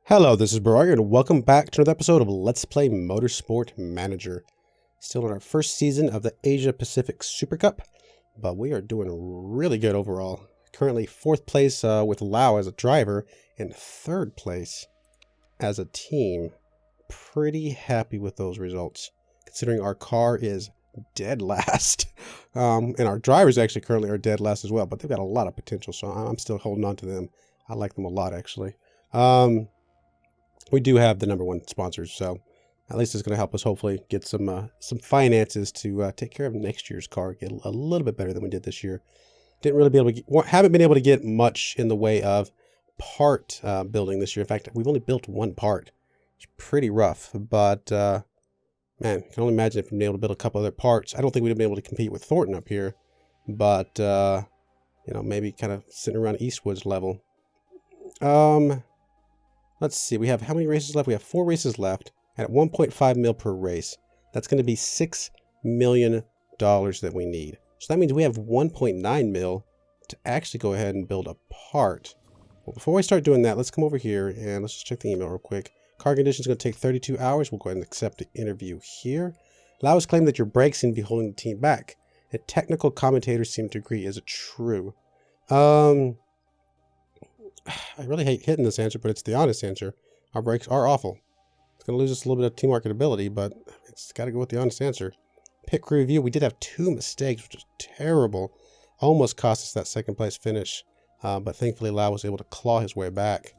Hello, this is Broyar, and welcome back to another episode of Let's Play Motorsport Manager. Still in our first season of the Asia-Pacific Supercup, but we are doing really good overall. Currently 4th place with Lau as a driver, and 3rd place as a team. Pretty happy with those results, considering our car is dead last. And our drivers actually currently are dead last as well, but they've got a lot of potential, so I'm still holding on to them. I like them a lot, actually. We do have the #1 sponsors, so at least it's going to help us hopefully get some finances to take care of next year's car, get a little bit better than we did this year. Didn't really be able to haven't been able to get much in the way of part building this year. In fact, we've only built one part. It's pretty rough, but man, I can only imagine if we'd been able to build a couple other parts. I don't think we'd have been able to compete with Thornton up here, but you know, maybe kind of sitting around Eastwood's level. Let's see, we have how many races left? We have 4 races left at 1.5 mil per race. That's going to be $6 million that we need. So that means we have 1.9 mil to actually go ahead and build a part. Well, before we start doing that, let's come over here and let's just check the email real quick. Car condition is going to take 32 hours. We'll go ahead and accept the interview here. Allow us claim that your brakes seem to be holding the team back. The technical commentators seem to agree. Is it true? I really hate hitting this answer, but it's the honest answer. Our brakes are awful. It's going to lose us a little bit of team marketability, but it's got to go with the honest answer. Pit crew review. We did have 2 mistakes, which is terrible. Almost cost us that 2nd place finish, but thankfully Lau was able to claw his way back.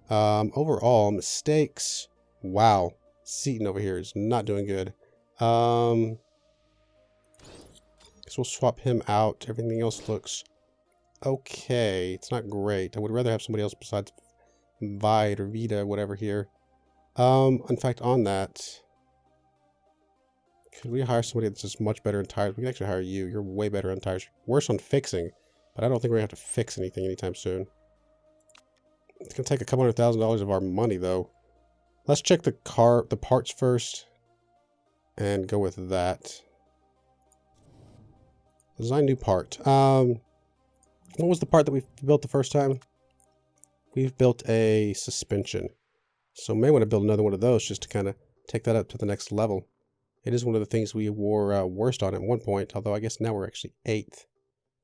Overall, mistakes. Wow. Seaton over here is not doing good. Guess we'll swap him out. Everything else looks okay. It's not great. I would rather have somebody else besides Vide or Vita, whatever here. In fact, on that, could we hire somebody that's just much better in tires? We can actually hire you. You're way better on tires. Worse on fixing, but I don't think we're going to have to fix anything anytime soon. It's going to take a couple $100,000 of our money, though. Let's check the parts first, and go with that. Design new part. What was the part that we built the first time? We've built a suspension. So may want to build another one of those just to kind of take that up to the next level. It is one of the things we were worst on at one point, although I guess now we're actually 8th.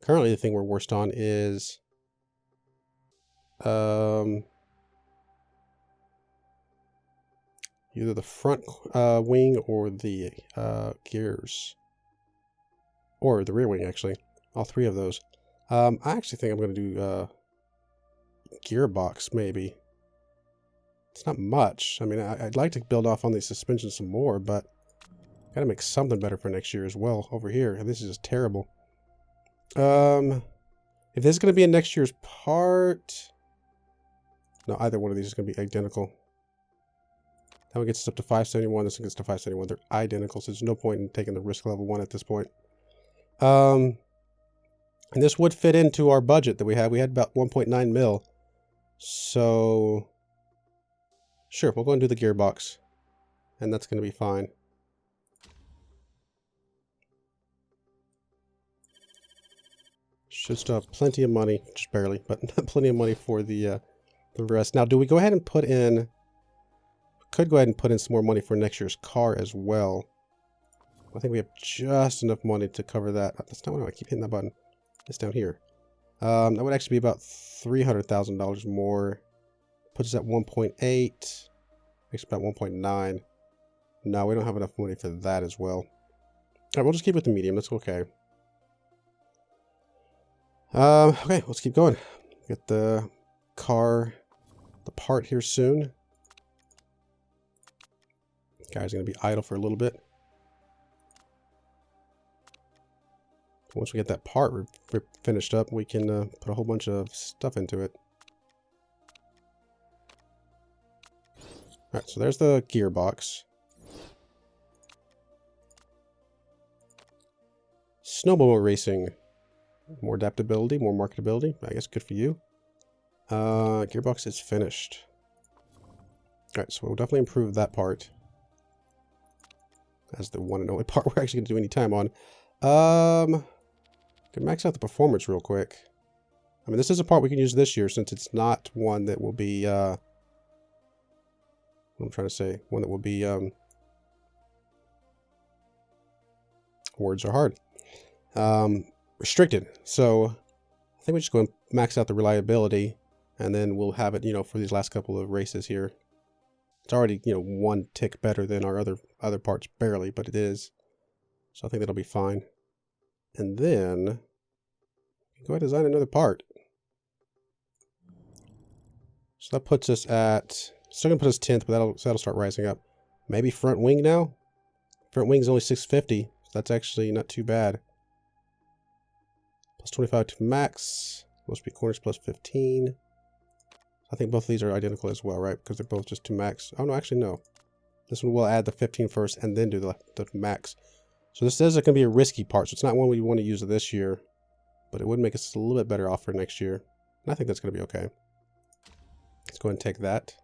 Currently the thing we're worst on is either the front wing or the gears. Or the rear wing, actually. All 3 of those. I actually think I'm going to do gearbox, maybe. It's not much. I mean, I'd like to build off on these suspensions some more, but got to make something better for next year as well over here. And this is just terrible. If this is going to be in next year's part... No, either one of these is going to be identical. That one gets us up to 571. This one gets to 571. They're identical, so there's no point in taking the risk level 1 at this point. And this would fit into our budget that we had. We had about 1.9 mil. So, sure, we'll go and do the gearbox. And that's going to be fine. Should still have plenty of money, just barely, but plenty of money for the rest. Now, do we go ahead and put in... Could go ahead and put in some more money for next year's car as well. I think we have just enough money to cover that. That's not what I keep hitting that button. It's down here. That would actually be about $300,000 more. Puts us at 1.8. Makes about 1.9. No, we don't have enough money for that as well. Alright, we'll just keep it with the medium. That's okay. Okay, let's keep going. Get the car, the part here soon. Guy's going to be idle for a little bit. Once we get that part finished up, we can put a whole bunch of stuff into it. Alright, so there's the gearbox. Snowball racing. More adaptability, more marketability. I guess good for you. Gearbox is finished. Alright, so we'll definitely improve that part. That's the one and only part we're actually going to do any time on. Can max out the performance real quick. I mean, this is a part we can use this year since it's not one that will be what I'm trying to say. One that will be, words are hard. Restricted. So I think we just go and max out the reliability, and then we'll have it, you know, for these last couple of races here. It's already, you know, one tick better than our other parts, barely, but it is. So I think that'll be fine. And then go ahead and design another part. So that puts us at, still gonna put us 10th, but that'll start rising up. Maybe front wing now. Front wing's only 650, so that's actually not too bad. Plus 25 to max. Most be corners plus 15. I think both of these are identical as well, right? Because they're both just to max. Oh no, actually no. This one will add the 15 first and then do the max. So this is going to be a risky part, so it's not one we want to use this year, but it would make us a little bit better off for next year. And I think that's going to be okay. Let's go ahead and take that.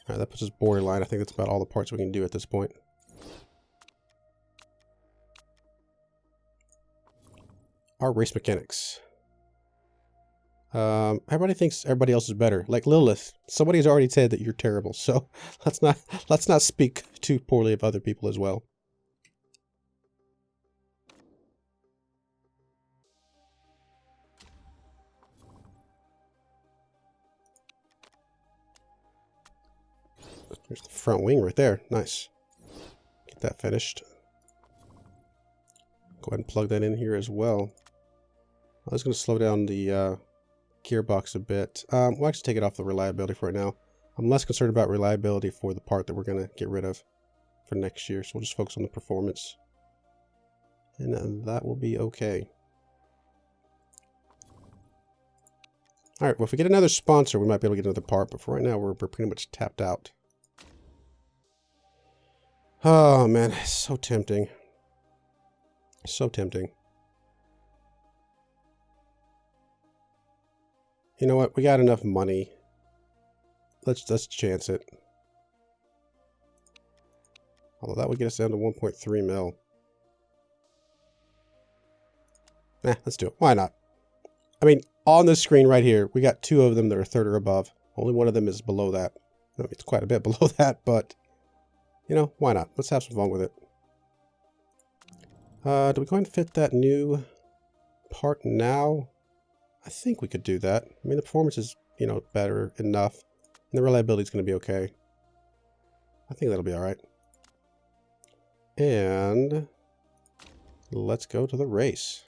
All right, that puts us borderline. I think that's about all the parts we can do at this point. Our race mechanics. Everybody thinks everybody else is better. Like Lilith, somebody's already said that you're terrible. So let's not speak too poorly of other people as well. There's the front wing right there. Nice. Get that finished. Go ahead and plug that in here as well. I was going to slow down the gearbox a bit. We'll actually take it off the reliability for right now. I'm less concerned about reliability for the part that we're going to get rid of for next year. So we'll just focus on the performance. And that will be okay. Alright, well if we get another sponsor, we might be able to get another part. But for right now, we're pretty much tapped out. Oh man, it's so tempting. So tempting. You know what? We got enough money. Let's chance it. Although that would get us down to 1.3 mil. Nah, let's do it. Why not? I mean, on the screen right here, we got two of them that are third or above. Only one of them is below that. I mean, it's quite a bit below that, but you know, why not? Let's have some fun with it. Do we go ahead and fit that new part now? I think we could do that. I mean, the performance is, you know, better enough. And the reliability is going to be okay. I think that'll be all right. And let's go to the race.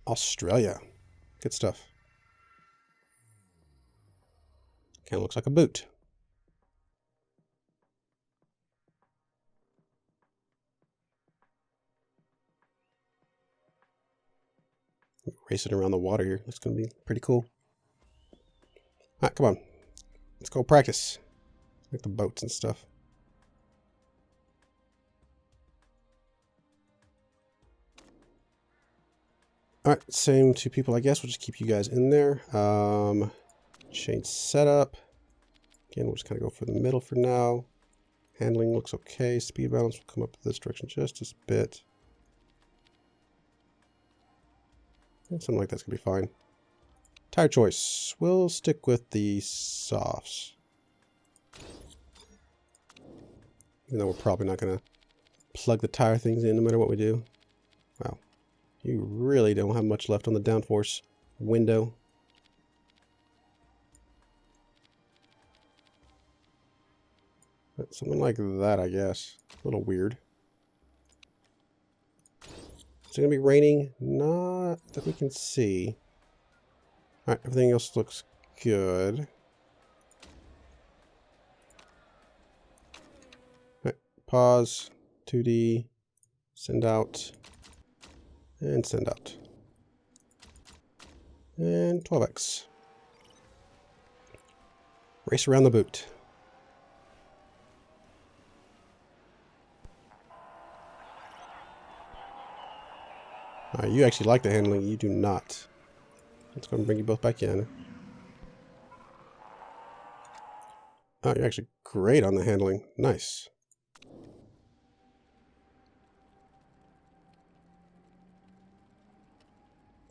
Australia. Good stuff. Kind of looks like a boot. Racing around the water here. That's going to be pretty cool. All right, come on. Let's go practice. Like the boats and stuff. All right, same two people, I guess. We'll just keep you guys in there. Change setup. Again, we'll just kind of go for the middle for now. Handling looks okay. Speed balance will come up this direction just a bit. Something like that's going to be fine. Tire choice. We'll stick with the softs. Even though we're probably not going to plug the tire things in no matter what we do. Wow. You really don't have much left on the downforce window. Something like that, I guess. A little weird. Is it going to be raining? Not that we can see. Alright, everything else looks good. Alright, pause, 2D, send out, and send out. And 12x. Race around the boot. You actually like the handling, you do not. Let's go and bring you both back in. Oh, you're actually great on the handling. Nice.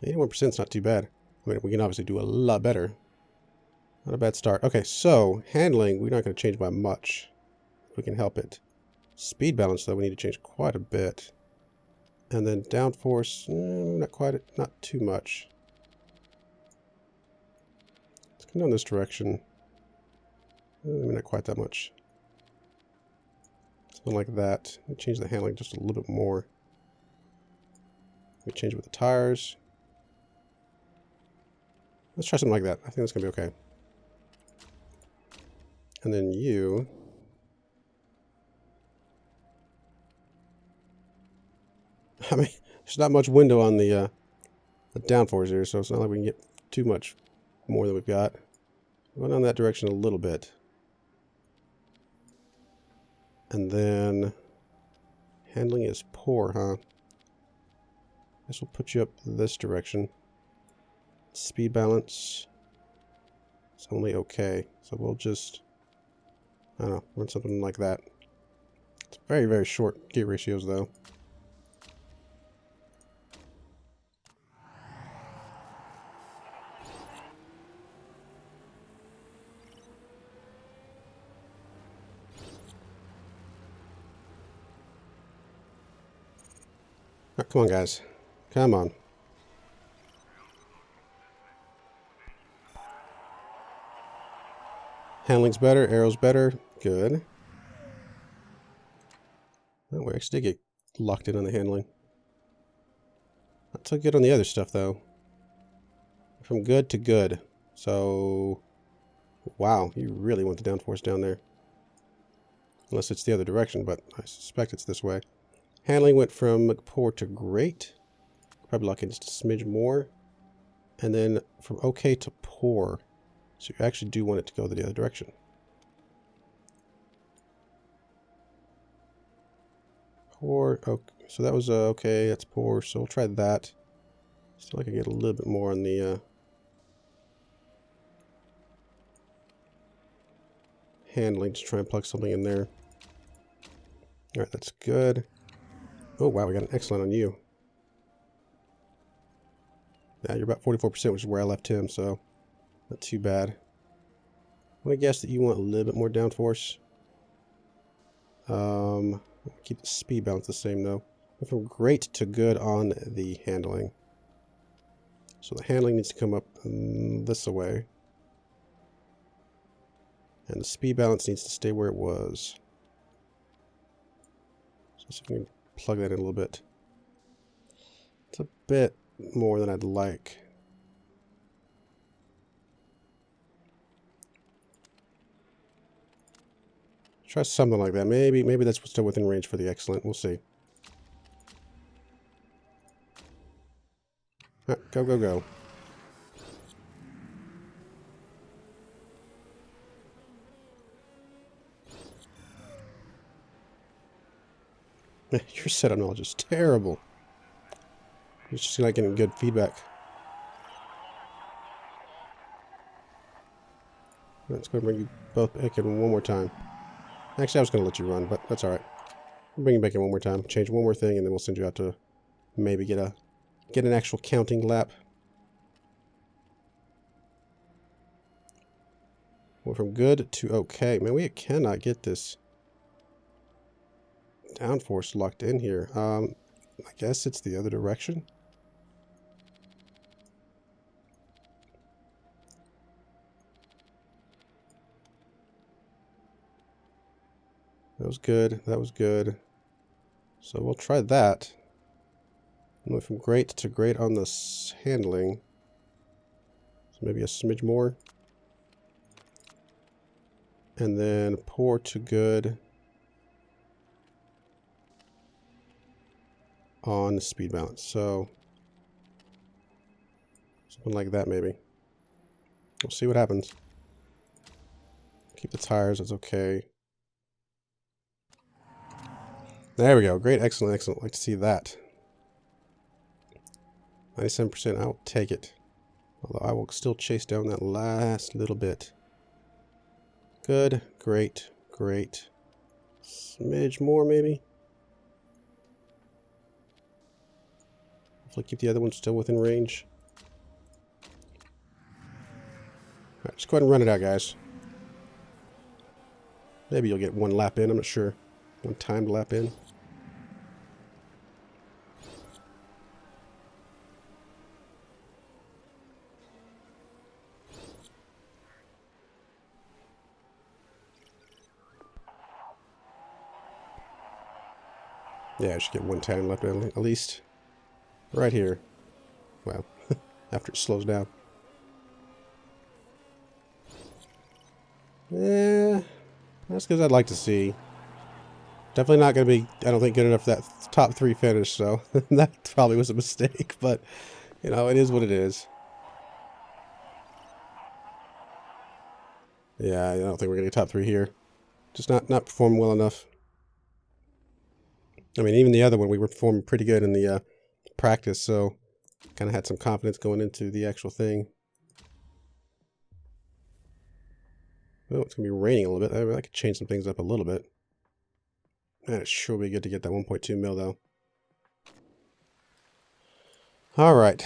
81% is not too bad. I mean, we can obviously do a lot better. Not a bad start. Okay, so handling, we're not going to change by much if we can help it. Speed balance, though, we need to change quite a bit. And then downforce, not too much. Let's come down this direction. Maybe not quite that much. Something like that. We'll change the handling just a little bit more. We change it with the tires. Let's try something like that. I think that's going to be okay. And then you... I mean, there's not much window on the downforce here, so it's not like we can get too much more than we've got. Going down that direction a little bit. And then... handling is poor, huh? This will put you up this direction. Speed balance is only okay. So we'll just, I don't know, run something like that. It's very, very short gear ratios though. All right, come on guys. Come on. Handling's better, arrow's better. Good. Oh, we actually did get locked in on the handling. Not so good on the other stuff, though. From good to good. So, wow, you really want the downforce down there. Unless it's the other direction, but I suspect it's this way. Handling went from poor to great. Probably lock in just a smidge more. And then from okay to poor. So you actually do want it to go the other direction. Poor, okay, so that was okay, that's poor, so we'll try that. Still I can get a little bit more on the handling, just try and plug something in there. Alright, that's good. Oh wow, we got an excellent on you. Yeah, you're about 44%, which is where I left him, so not too bad. I'm going to guess that you want a little bit more downforce. Keep the speed balance the same though. From great to good on the handling. So the handling needs to come up this way. And the speed balance needs to stay where it was. So see if we can plug that in a little bit. It's a bit more than I'd like. Try something like that. Maybe that's still within range for the excellent. We'll see. Go, go, go. Your setup knowledge is terrible. You're just not getting good feedback. Let's go bring you both back in one more time. Actually, I was going to let you run, but that's alright. We'll bring you back in one more time. Change one more thing, and then we'll send you out to maybe get an actual counting lap. We're from good to okay. Man, we cannot get this downforce locked in here. I guess it's the other direction. That was good. That was good. So we'll try that. Went from great to great on the handling. So maybe a smidge more. And then poor to good on the speed balance. So something like that maybe. We'll see what happens. Keep the tires, that's okay. There we go. Great, excellent, excellent. Like to see that. 97%, I'll take it. Although I will still chase down that last little bit. Good, great, great. Smidge more maybe. Hopefully keep the other one still within range. Alright, just go ahead and run it out, guys. Maybe you'll get one lap in, I'm not sure. One timed lap in. Yeah, I should get one time left at least. Right here. Well, after it slows down. Yeah, that's because I'd like to see. Definitely not going to be, I don't think, good enough for that top 3 finish, so that probably was a mistake, but, you know, it is what it is. Yeah, I don't think we're going to get top 3 here. Just not performing well enough. I mean, even the other one, we were performing pretty good in the practice, so kind of had some confidence going into the actual thing. Oh, it's going to be raining a little bit. I could change some things up a little bit. Man, it sure would be good to get that 1.2 mil, though. All right.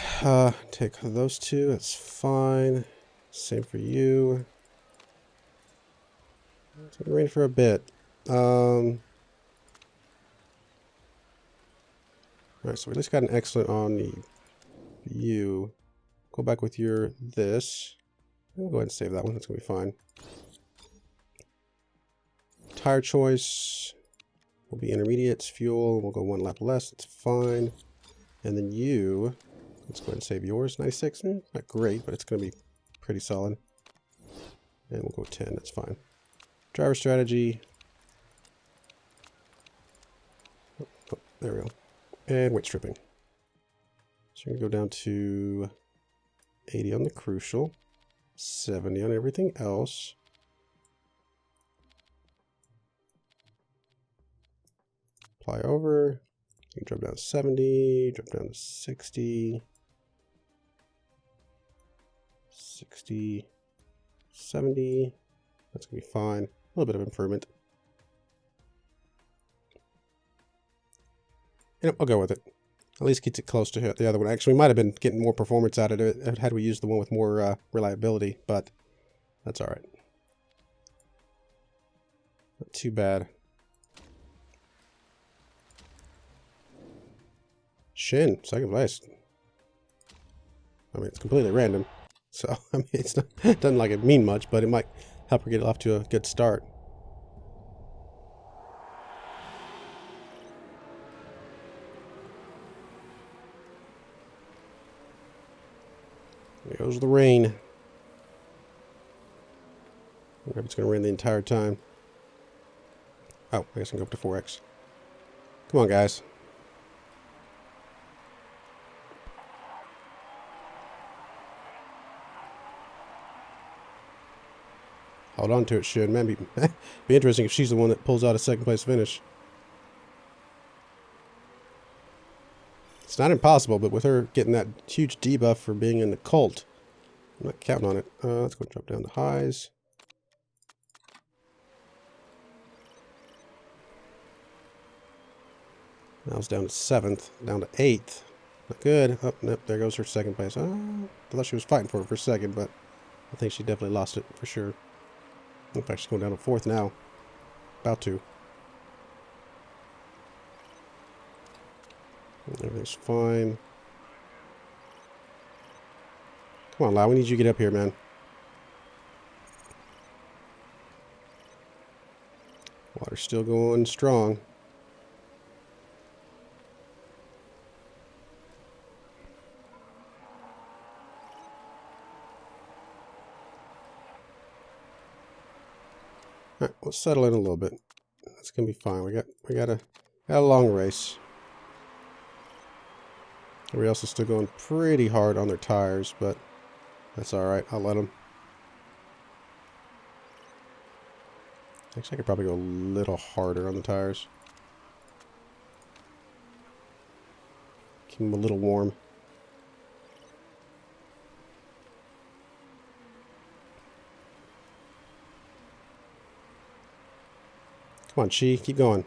Take those 2. That's fine. Same for you. It's going to rain for a bit. All right, so we at least got an excellent on the you. Go back with your this. I'll go ahead and save that one. That's going to be fine. Tire choice will be intermediates. Fuel, we'll go 1 lap less. That's fine. And then you, let's go ahead and save yours. 96. Not great, but it's going to be pretty solid. And we'll go 10. That's fine. Driver strategy. Oh, there we go. And weight stripping. So you're going to go down to 80 on the crucial, 70 on everything else. Apply over. You can drop down to 70, drop down to 60, 60, 70. That's going to be fine. A little bit of improvement. Yep, I'll go with it. At least keeps it close to the other one. Actually, we might have been getting more performance out of it had we used the one with more reliability, but that's all right. Not too bad. Shin, second place. I mean, it's completely random, so I mean, it's not, it doesn't like it mean much, but it might help her get off to a good start. There goes the rain. I wonder if it's going to rain the entire time. Oh, I guess I can go up to 4x. Come on, guys. Hold on to it, Shin. Man, be interesting if she's the one that pulls out a second place finish. It's not impossible, but with her getting that huge debuff for being in the cult, I'm not counting on it. Let's go drop down the highs. Now it's down to 7th, down to 8th. Not good. Oh, nope, there goes her second place. I thought she was fighting for it for a second, but I think she definitely lost it for sure. In fact, she's going down to 4th now. About to. Everything's fine. Come on, Lau. We need you to get up here, man. Water's still going strong. All right, let's settle in a little bit. That's gonna be fine. We got a long race. Everybody else is still going pretty hard on their tires, but that's all right. I'll let them. Actually, I could probably go a little harder on the tires. Keep them a little warm. Come on, Chi, keep going.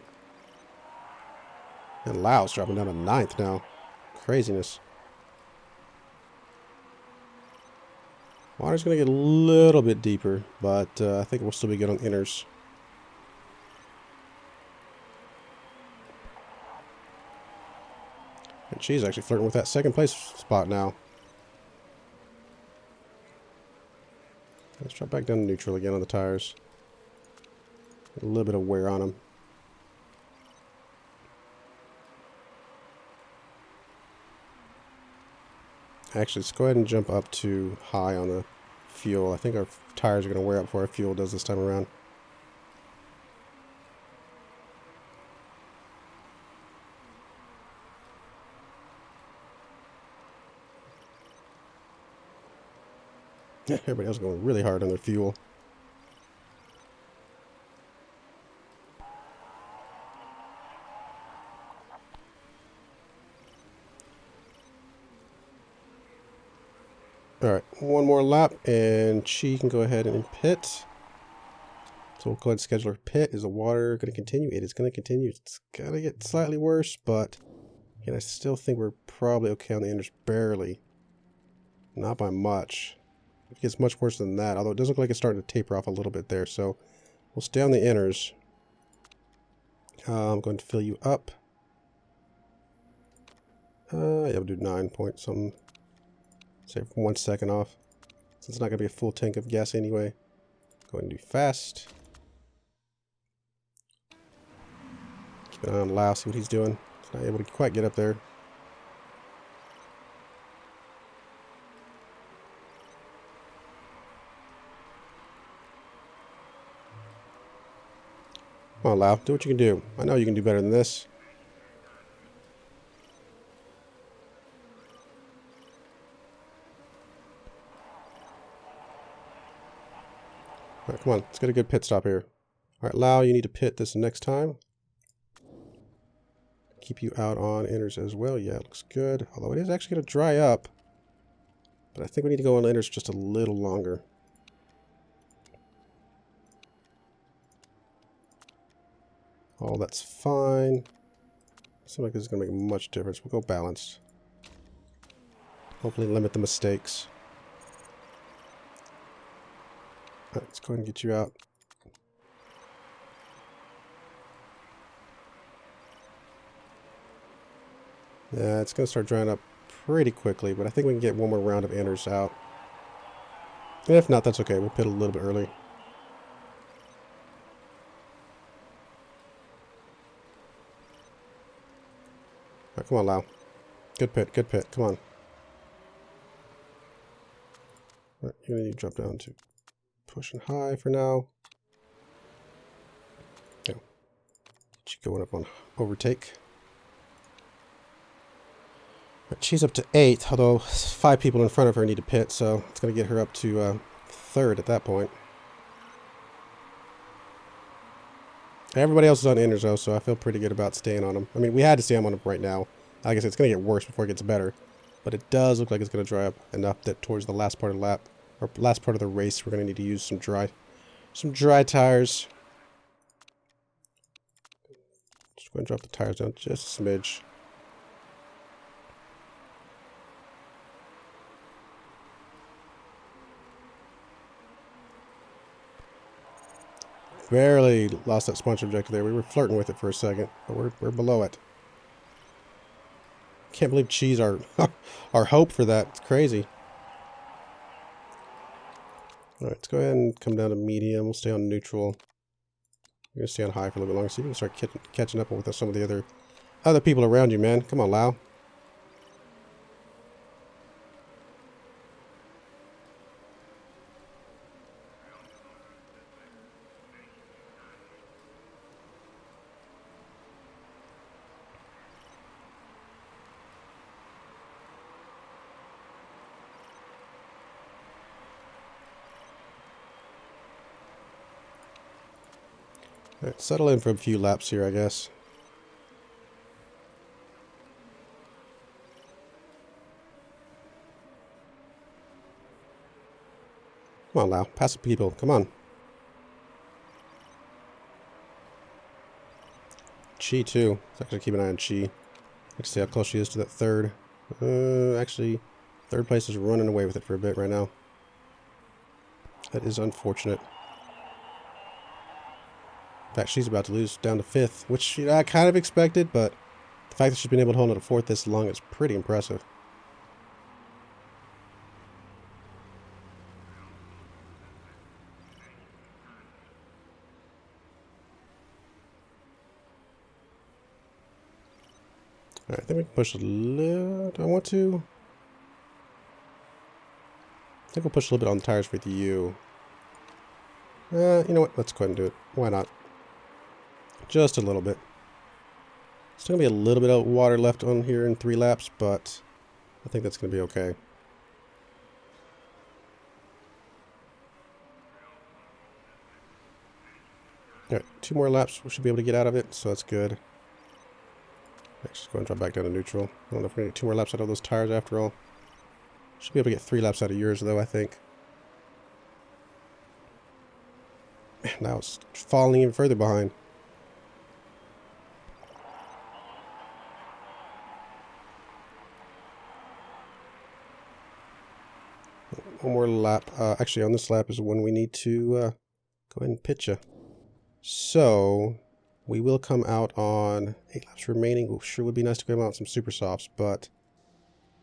And Lau's dropping down to 9th now. Craziness. Water's going to get a little bit deeper, but I think we'll still be good on inners. And she's actually flirting with that second place spot now. Let's drop back down to neutral again on the tires. A little bit of wear on them. Actually, let's go ahead and jump up to high on the fuel. I think our tires are going to wear out before our fuel does this time around. Everybody else is going really hard on their fuel. Alright, one more lap and she can go ahead and pit. So we'll go ahead and schedule her pit. Is the water going to continue? It is going to continue. It's going to get slightly worse, but again, I still think we're probably okay on the inners, barely. Not by much. It gets much worse than that, although it does look like it's starting to taper off a little bit there, so we'll stay on the inners. I'm going to fill you up. Yeah, we'll do 9 point something. Save 1 second off. Since it's not going to be a full tank of gas anyway. Go ahead and do fast. Keep an eye on Lau, see what he's doing. He's not able to quite get up there. Come on, Lau, do what you can do. I know you can do better than this. All right, come on, let's get a good pit stop here. All right, Lau, you need to pit this next time. Keep you out on inners as well. Yeah, it looks good. Although it is actually going to dry up. But I think we need to go on inners just a little longer. Oh, that's fine. Seems like this is going to make a much difference. We'll go balanced. Hopefully limit the mistakes. All right, let's go ahead and get you out. Yeah, it's going to start drying up pretty quickly, but I think we can get one more round of inners out. And if not, that's okay. We'll pit a little bit early. All right, come on, Lau. Good pit, good pit. Come on. All right, you're going to need to drop down to pushing high for now. Yeah. She's going up on overtake. Right, she's up to 8th, although 5 people in front of her need to pit, so it's going to get her up to 3rd at that point. Everybody else is on inners though, so I feel pretty good about staying on them. I mean, we had to stay on them right now. Like I said, it's going to get worse before it gets better. But it does look like it's going to dry up enough that towards the last part of the lap, or last part of the race, we're going to need to use some dry tires. Just going to drop the tires down just a smidge. Barely lost that sponsor objective there. We were flirting with it for a second, but we're below it. Can't believe Cheese our hope for that. It's crazy. All right, let's go ahead and come down to medium. We'll stay on neutral. We're gonna stay on high for a little bit longer, so you can start catching up with some of the other people around you, man. Come on, Lau. All right, settle in for a few laps here, I guess. Come on, Lau. Pass the people. Come on. Chi, too. Let's actually keep an eye on Chi. Let's see how close she is to that 3rd. Actually, 3rd place is running away with it for a bit right now. That is unfortunate. In fact, she's about to lose down to 5th, which I kind of expected, but the fact that she's been able to hold on to 4th this long is pretty impressive. Alright, I think we can push a little... Do I want to? I think we'll push a little bit on the tires with you. You know what? Let's go ahead and do it. Why not? Just a little bit. Still going to be a little bit of water left on here in 3 laps, but I think that's going to be okay. Alright, 2 more laps. We should be able to get out of it, so that's good. Let's just go and drop back down to neutral. I don't know if we're going to get 2 more laps out of those tires after all. Should be able to get 3 laps out of yours, though, I think. Now it's falling even further behind. One more lap. Actually, on this lap is when we need to go ahead and pitch you. So, we will come out on 8 laps remaining. It sure would be nice to come out on some super softs, but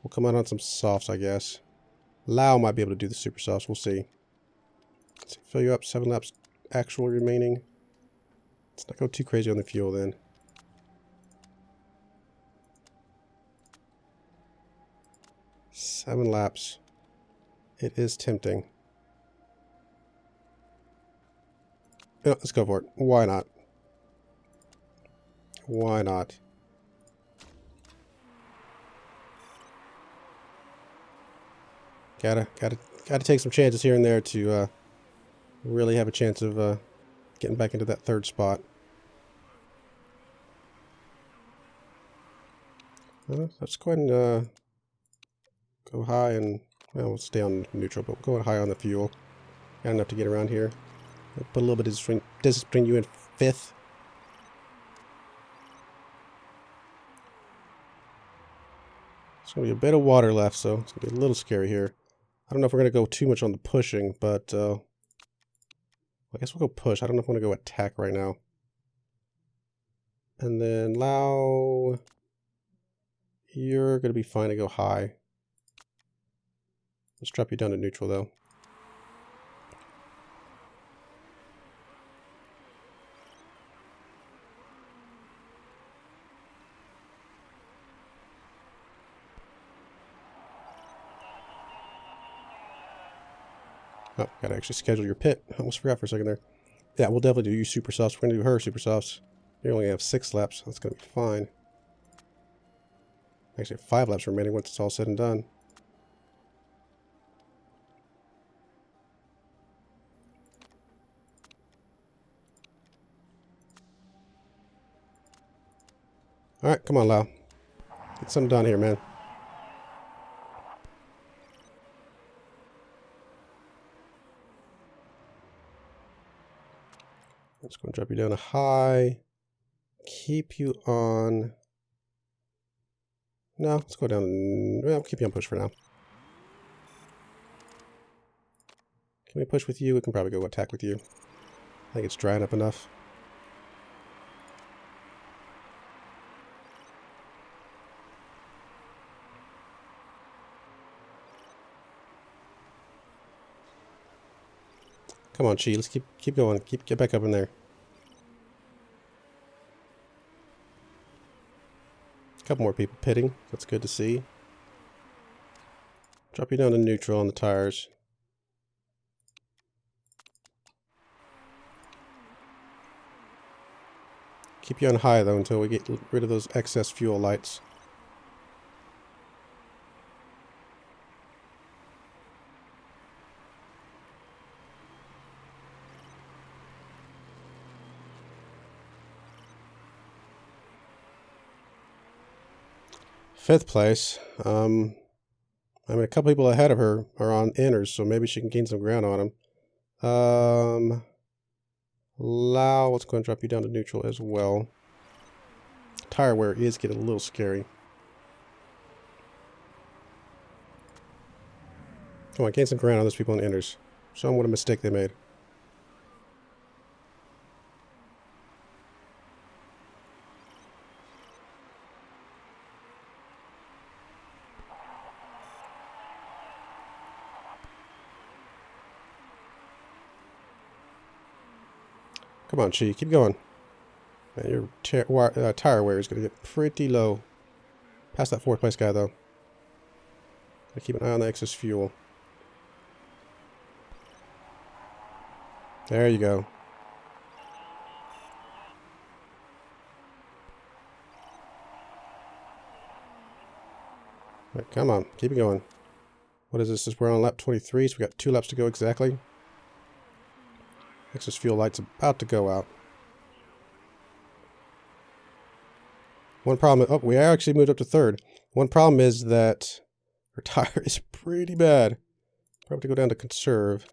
we'll come out on some softs, I guess. Lau might be able to do the super softs. We'll see. Let's fill you up. 7 laps actual remaining. Let's not go too crazy on the fuel then. Seven laps. It is tempting. Yeah, let's go for it. Why not? Why not? Gotta take some chances here and there to really have a chance of getting back into that 3rd spot. Let's go ahead and go high and, well, we'll stay on neutral, but we'll go high on the fuel. Got enough to get around here. We'll put a little bit of distance between you and 5th. There's going to be a bit of water left, so it's going to be a little scary here. I don't know if we're going to go too much on the pushing, but I guess we'll go push. I don't know if I want to go attack right now. And then Lau, you're going to be fine to go high. Let's drop you down to neutral, though. Oh, gotta actually schedule your pit. I almost forgot for a second there. Yeah, we'll definitely do you super softs. We're gonna do her super softs. You only have 6 laps. That's gonna be fine. Actually, 5 laps remaining once it's all said and done. Alright, come on, Lau. Get something done here, man. I'm just going to drop you down to high. Keep you on... No, let's go down... Well, keep you on push for now. Can we push with you? We can probably go attack with you. I think it's drying up enough. Come on, Chi. Let's keep going. Get back up in there. A couple more people pitting. That's good to see. Drop you down to neutral on the tires. Keep you on high though until we get rid of those excess fuel lights. Fifth place. I mean, a couple people ahead of her are on inners, so maybe she can gain some ground on them. Lau, let's go and drop you down to neutral as well. Tire wear is getting a little scary. Come on, gain some ground on those people on inners. Show them what a mistake they made. Come on, Chi, keep going. Man, your tire wear is going to get pretty low. Past that 4th place guy, though. Gotta keep an eye on the excess fuel. There you go. Right, come on, keep it going. What is this? We're on lap 23, so we got 2 laps to go exactly. Excess fuel light's about to go out. One problem, oh, we actually moved up to 3rd. One problem is that our tire is pretty bad. Probably have to go down to conserve.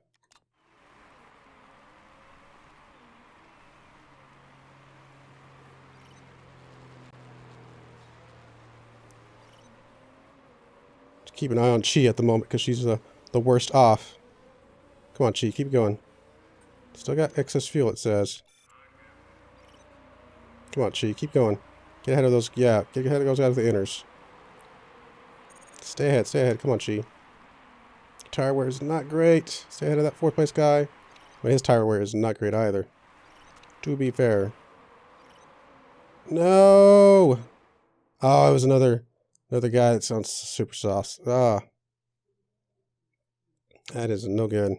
Just keep an eye on Chi at the moment because she's the worst off. Come on, Chi, keep going. Still got excess fuel, it says. Come on, Chi, keep going. Get ahead of those, yeah, get ahead of those guys with the inners. Stay ahead, come on, Chi. Tire wear is not great. Stay ahead of that 4th place guy. But his tire wear is not great either. To be fair. No! Oh, it was another guy that sounds super sauce. Ah. That is no good.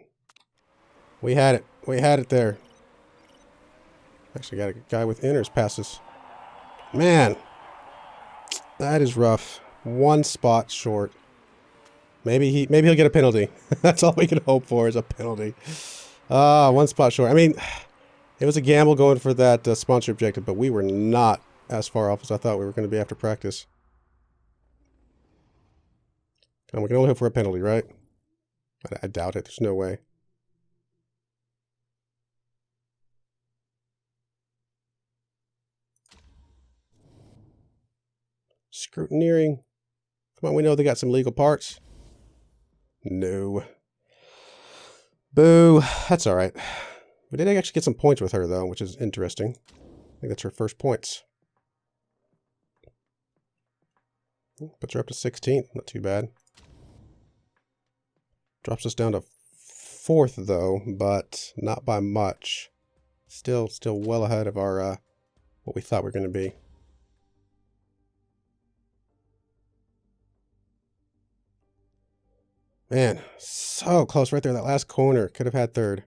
We had it. We had it there. Actually got a guy with inners passes. Man. That is rough. 1 spot short. Maybe he'll get a penalty. That's all we can hope for is a penalty. 1 spot short. I mean, it was a gamble going for that sponsor objective, but we were not as far off as I thought we were going to be after practice. And we can only hope for a penalty, right? I doubt it. There's no way. Scrutineering. Come on, we know they got some legal parts. No. Boo. That's all right. We did actually get some points with her, though, which is interesting. I think that's her first points. Puts her up to 16th. Not too bad. Drops us down to 4th, though, but not by much. Still well ahead of our what we thought we were going to be. Man, so close right there. That last corner. Could have had 3rd.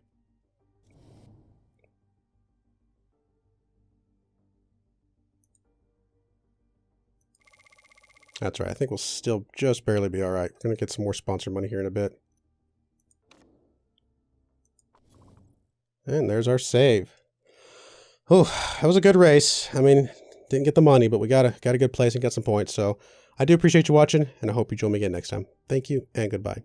That's right. I think we'll still just barely be all right. We're going to get some more sponsor money here in a bit. And there's our save. Oh, that was a good race. I mean, didn't get the money, but we got a good place and got some points. So I do appreciate you watching, and I hope you join me again next time. Thank you, and goodbye.